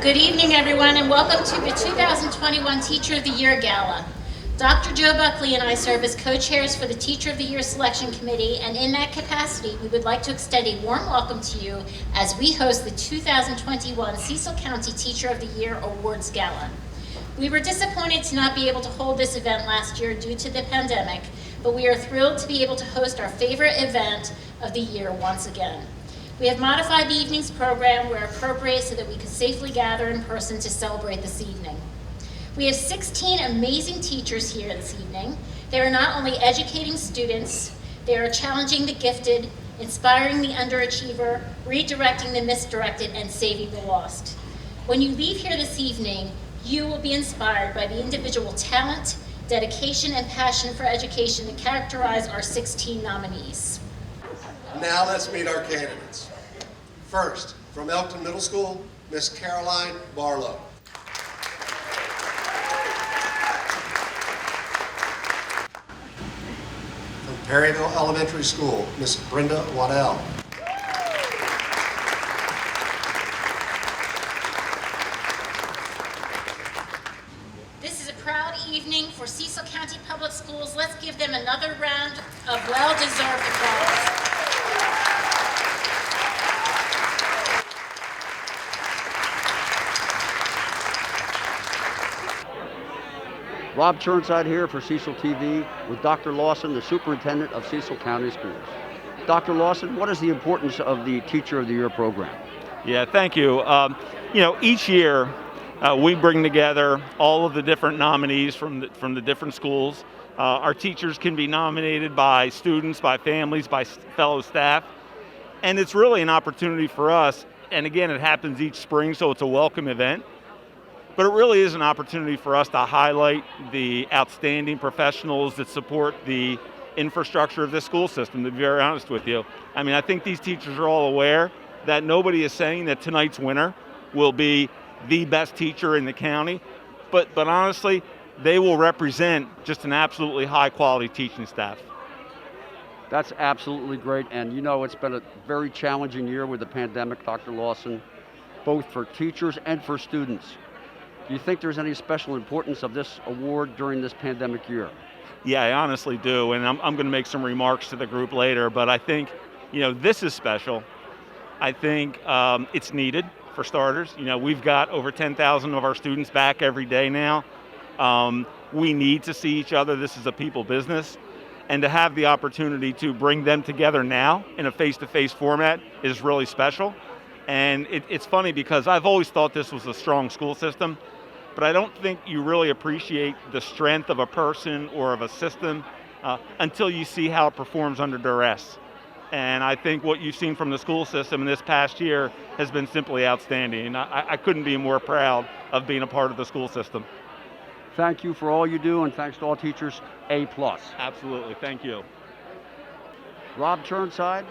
Good evening, everyone, and welcome to the 2021 Teacher of the Year Gala. Dr. Joe Buckley and I serve as co-chairs for the Teacher of the Year Selection Committee, and in that capacity, we would like to extend a warm welcome to you as we host the 2021 Cecil County Teacher of the Year Awards Gala. We were disappointed to not be able to hold this event last year due to the pandemic, but we are thrilled to be able to host our favorite event of the year once again. We have modified the evening's program where appropriate so that we could safely gather in person to celebrate this evening. We have 16 amazing teachers here this evening. They are not only educating students, they are challenging the gifted, inspiring the underachiever, redirecting the misdirected, and saving the lost. When you leave here this evening, you will be inspired by the individual talent, dedication, and passion for education that characterize our 16 nominees. Now let's meet our candidates. First, from Elkton Middle School, Miss Caroline Barlow. From Perryville Elementary School, Miss Brenda Waddell. This is a proud evening for Cecil County Public Schools. Let's give them another round of well-deserved applause. Rob Churnside here for Cecil TV with Dr. Lawson, the Superintendent of Cecil County Schools. Dr. Lawson, what is the importance of the Teacher of the Year program? Yeah, thank you. Each year we bring together all of the different nominees from the different schools. Our teachers can be nominated by students, by families, by fellow staff, and it's really an opportunity for us. And again, it happens each spring, so it's a welcome event. But it really is an opportunity for us to highlight the outstanding professionals that support the infrastructure of this school system, to be very honest with you. I mean, I think these teachers are all aware that nobody is saying that tonight's winner will be the best teacher in the county, but honestly, they will represent just an absolutely high quality teaching staff. That's absolutely great, and it's been a very challenging year with the pandemic, Dr. Lawson, both for teachers and for students. Do you think there's any special importance of this award during this pandemic year? Yeah, I honestly do, and I'm going to make some remarks to the group later, but I think, this is special. I think it's needed, for starters. We've got over 10,000 of our students back every day now. We need to see each other. This is a people business, and to have the opportunity to bring them together now in a face-to-face format is really special. And it's funny because I've always thought this was a strong school system, but I don't think you really appreciate the strength of a person or of a system until you see how it performs under duress. And I think what you've seen from the school system in this past year has been simply outstanding. I couldn't be more proud of being a part of the school system. Thank you for all you do, and thanks to all teachers, A+. Absolutely, thank you. Rob Churnside,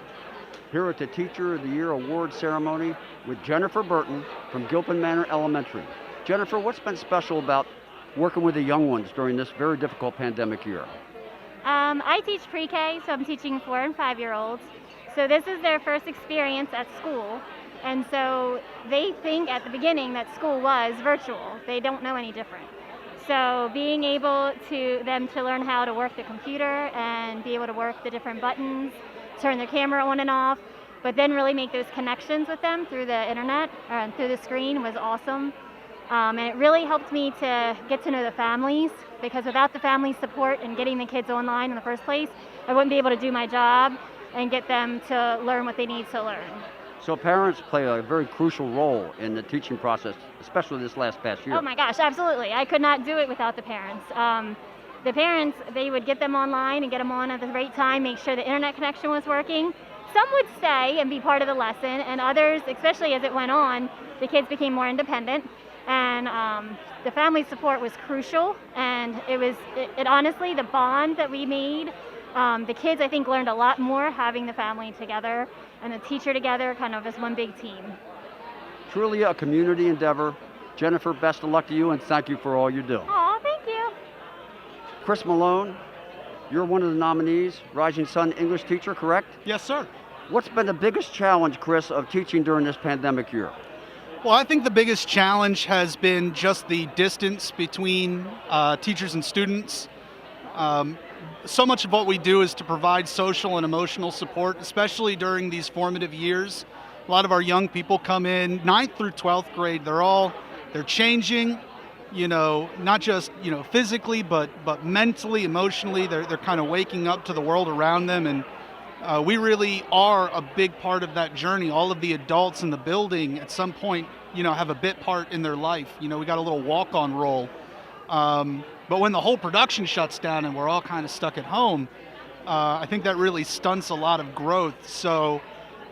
here at the Teacher of the Year Award ceremony with Jennifer Burton from Gilpin Manor Elementary. Jennifer, what's been special about working with the young ones during this very difficult pandemic year? I teach pre-K, so I'm teaching 4- and 5-year-olds. So this is their first experience at school, and so they think at the beginning that school was virtual. They don't know any different. So being able to learn how to work the computer and be able to work the different buttons, turn their camera on and off, but then really make those connections with them through the internet or through the screen was awesome. And it really helped me to get to know the families, because without the family support and getting the kids online in the first place, I wouldn't be able to do my job and get them to learn what they need to learn. So parents play a very crucial role in the teaching process, especially this past year. Oh my gosh, absolutely. I could not do it without the parents. The parents, they would get them online and get them on at the right time, make sure the internet connection was working. Some would stay and be part of the lesson, and others, especially as it went on, the kids became more independent. And the family support was crucial, and it honestly, the bond that we made, the kids I think learned a lot more having the family together and the teacher together kind of as one big team. Truly a community endeavor. Jennifer, best of luck to you, and thank you for all you do. Aw, thank you. Chris Malone, you're one of the nominees, Rising Sun English teacher, correct? Yes, sir. What's been the biggest challenge, Chris, of teaching during this pandemic year? Well, I think the biggest challenge has been just the distance between teachers and students. So much of what we do is to provide social and emotional support, especially during these formative years. A lot of our young people come in 9th through 12th grade. They're changing, not just, physically, but mentally, emotionally. They're kind of waking up to the world around them. And we really are a big part of that journey. All of the adults in the building at some point, have a bit part in their life. We got a little walk-on role. But when the whole production shuts down and we're all kind of stuck at home, I think that really stunts a lot of growth. So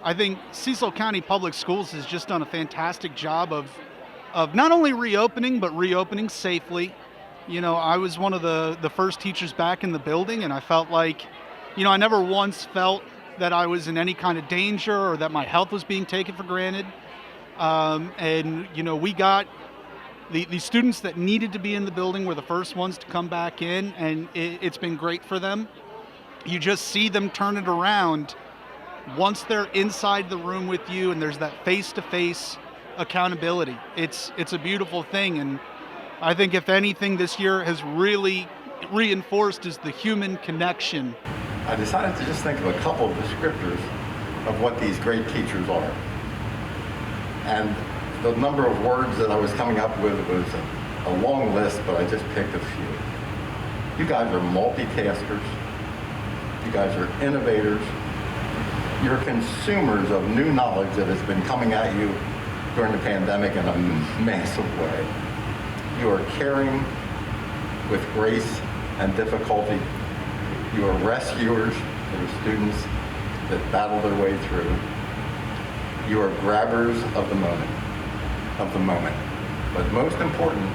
I think Cecil County Public Schools has just done a fantastic job of not only reopening, but reopening safely. I was one of the first teachers back in the building, and I felt like, I never once felt that I was in any kind of danger or that my health was being taken for granted. We got the students that needed to be in the building were the first ones to come back in, and it's been great for them. You just see them turn it around once they're inside the room with you, and there's that face-to-face accountability. It's a beautiful thing, and I think if anything this year has really reinforced is the human connection. I decided to just think of a couple of descriptors of what these great teachers are. And the number of words that I was coming up with was a long list, but I just picked a few. You guys are multitaskers. You guys are innovators. You're consumers of new knowledge that has been coming at you during the pandemic in a massive way. You are caring with grace and difficulty. You are rescuers for the students that battle their way through. You are grabbers of the moment. But most important,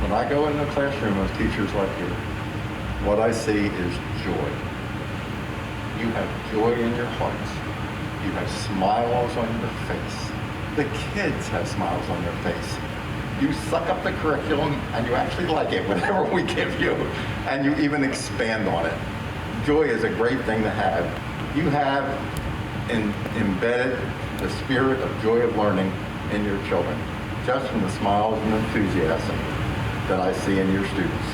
when I go in the classroom with teachers like you, what I see is joy. You have joy in your hearts. You have smiles on your face. The kids have smiles on their face. You suck up the curriculum and you actually like it, whatever we give you, and you even expand on it. Joy is a great thing to have. You have embedded the spirit of joy of learning in your children, just from the smiles and enthusiasm that I see in your students.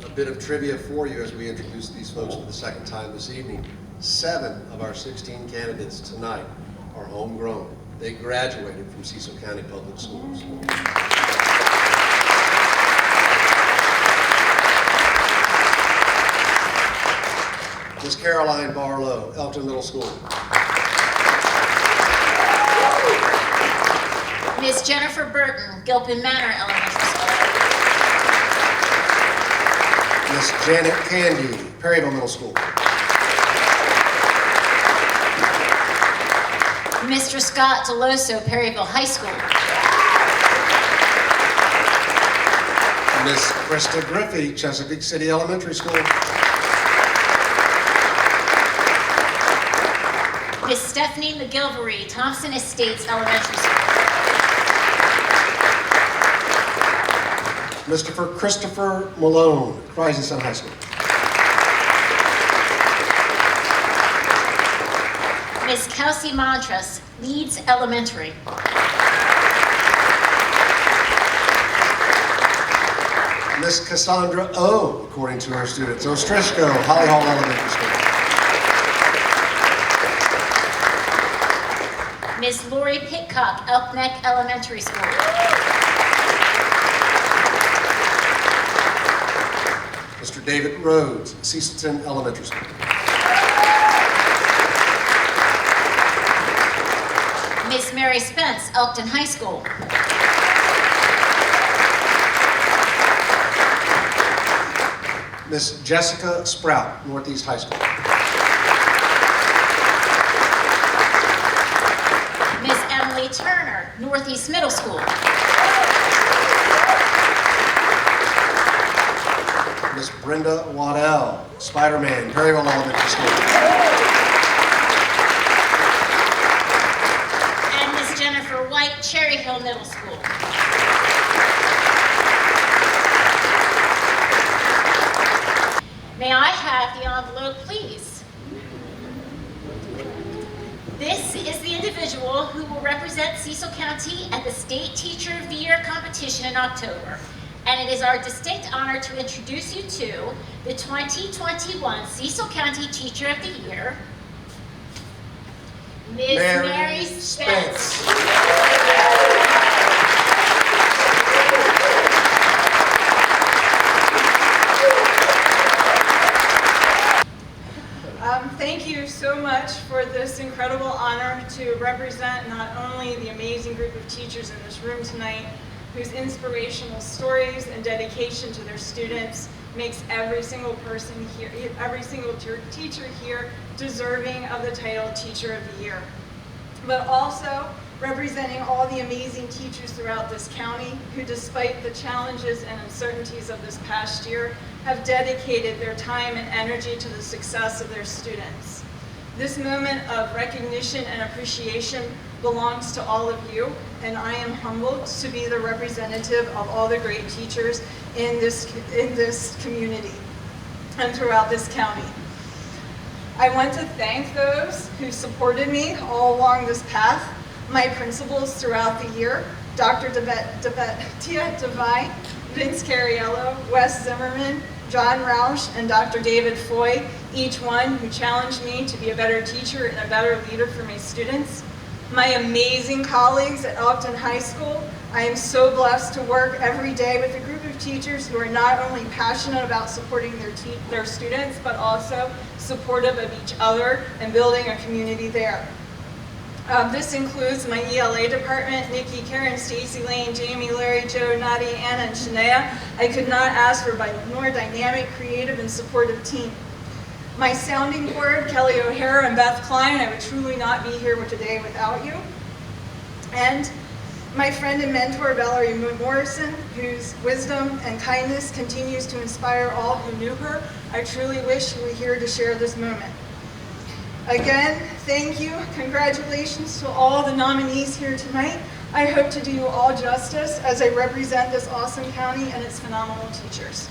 A bit of trivia for you as we introduce these folks for the second time this evening. 7 of our 16 candidates tonight are homegrown. They graduated from Cecil County Public Schools. Ms. Caroline Barlow, Elton Middle School. Ms. Jennifer Burton, Gilpin Manor Elementary School. Ms. Janet Candy, Perryville Middle School. Mr. Scott DeLoso, Perryville High School. Ms. Krista Griffey, Chesapeake City Elementary School. Ms. Stephanie McGilvery, Thompson Estates Elementary School. Mr. Christopher Malone, Rising High School. Ms. Kelsey Montress, Leeds Elementary. Miss Cassandra O, according to our students, Ostrishko, Holly Hall Elementary School. Ms. Lori Pitcock, Elk Neck Elementary School. Mr. David Rhodes, Cecilton Elementary School. Ms. Mary Spence, Elkton High School. Miss Jessica Sprout, Northeast High School. Ms. Emily Turner, Northeast Middle School. Miss Brenda Waddell, Spider-Man, Perryville Elementary School. And Ms. Jennifer White, Cherry Hill Middle School. May I have the envelope, please? This is the individual individual who will represent Cecil County at the State Teacher of the Year competition in October. And it is our distinct honor to introduce you to the 2021 Cecil County Teacher of the Year, Ms. Mary Spence. Thank you so much for this incredible honor to represent not only the amazing group of teachers in this room tonight, whose inspirational stories and dedication to their students makes every single person here, every single teacher here deserving of the title Teacher of the Year, but also representing all the amazing teachers throughout this county who, despite the challenges and uncertainties of this past year, have dedicated their time and energy to the success of their students. This moment of recognition and appreciation belongs to all of you, and I am humbled to be the representative of all the great teachers in this community and throughout this county. I want to thank those who supported me all along this path, my principals throughout the year, Dr. Tia Devine, Vince Cariello, Wes Zimmerman, John Roush, and Dr. David Foy, each one who challenged me to be a better teacher and a better leader for my students. My amazing colleagues at Elkton High School, I am so blessed to work every day with a group of teachers who are not only passionate about supporting their students, but also supportive of each other and building a community there. This includes my ELA department, Nikki, Karen, Stacy, Lane, Jamie, Larry, Joe, Nadi, Anna, and Shania. I could not ask for a more dynamic, creative, and supportive team. My sounding board, Kelly O'Hara and Beth Klein, I would truly not be here today without you. And my friend and mentor, Valerie Morrison, whose wisdom and kindness continues to inspire all who knew her. I truly wish you were here to share this moment. Again, thank you. Congratulations to all the nominees here tonight. I hope to do you all justice as I represent this awesome county and its phenomenal teachers.